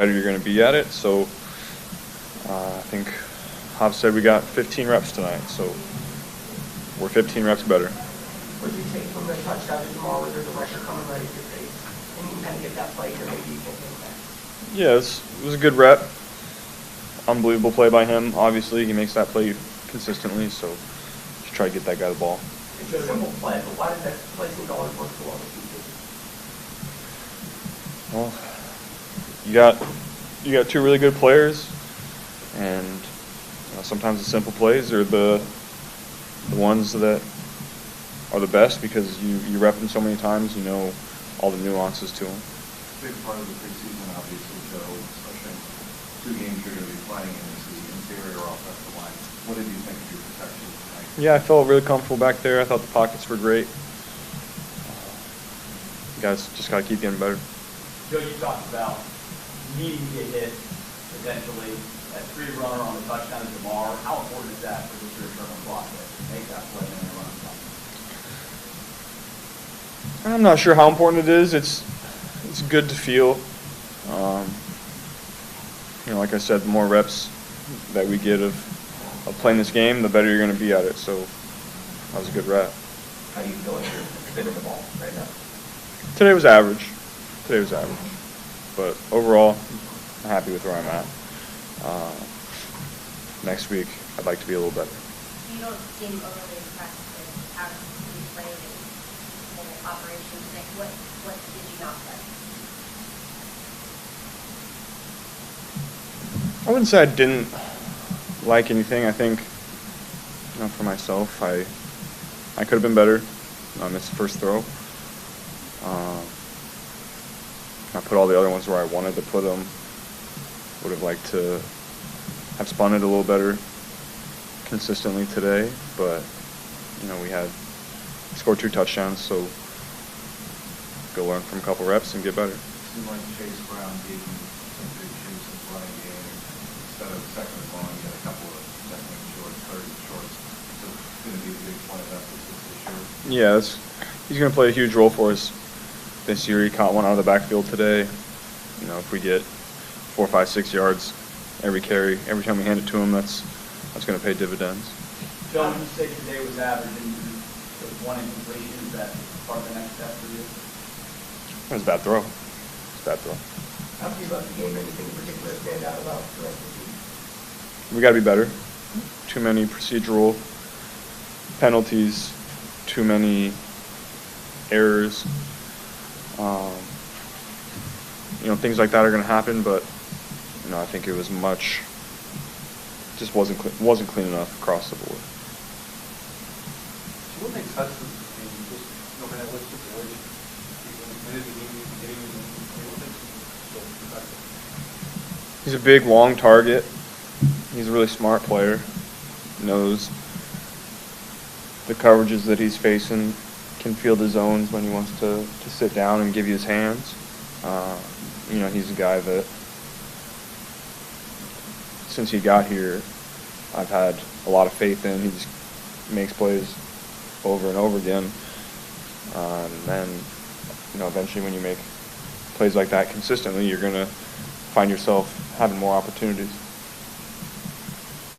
better you're going to be at it. So I think Hobbs said we got 15 reps tonight, so we're 15 reps better. What did you take from the touchdown to Jamal where there's a rusher coming right at your face? And you can kind of get that play here, maybe you can think that. Yeah, it was a good rep. Unbelievable play by him. Obviously, he makes that play consistently, so just try to get that guy the ball. It's a simple play, but why did that play seem to always work so well with you? Well, you got two really good players, and sometimes the simple plays are the ones that are the best because you rep them so many times, you know all the nuances to them. Big part of the preseason, obviously, Joe, especially 2 games you're going to be playing in is the interior offensive line. What did you think of your protection tonight? Yeah, I felt really comfortable back there. I thought the pockets were great. Guys just got to keep getting better. Joe, you talked about needing to get hit eventually. That 3 runner on the touchdown to Jamar. How important is that for this return block to make that play and then run something? I'm not sure how important it is. It's good to feel. Like I said, the more reps that we get of playing this game, the better you're going to be at it. So that was a good rep. How do you feel like you're spinning the ball right now? Today was average. But overall, I'm happy with where I'm at. Next week, I'd like to be a little better. You don't seem overly impressed with how you played and whole operation today. What did you not like? I wouldn't say I didn't like anything. I think, for myself, I could have been better on this first throw. I put all the other ones where I wanted to put them. Would have liked to have spun it a little better consistently today, but we scored 2 touchdowns, so go learn from a couple reps and get better. It seemed like Chase Brown gave you some big juice in the running game. Instead of second and long, you had a couple of second and shorts, third and shorts. So it's going to be a big point of emphasis this year. Yeah, he's going to play a huge role for us this year. He caught one out of the backfield today. If we get 4, 5, 6 yards every carry, every time we hand it to him, that's going to pay dividends. Joe, you say today was average and there was 1 incompletion. Is that part of the next step for you? It was a bad throw. How do you love the game? Anything in particular stand out about the rest of the team? We got to be better. Too many procedural penalties, too many errors. Things like that are going to happen, but I think it was just wasn't clean enough across the board. So what makes Hudson just no matter what situation, He's a big, long target. He's a really smart player. Knows the coverages that he's facing, can field his zones when he wants to sit down and give you his hands. He's a guy that, since he got here, I've had a lot of faith in. He just makes plays over and over again. And then, eventually when you make plays like that consistently, you're going to find yourself having more opportunities.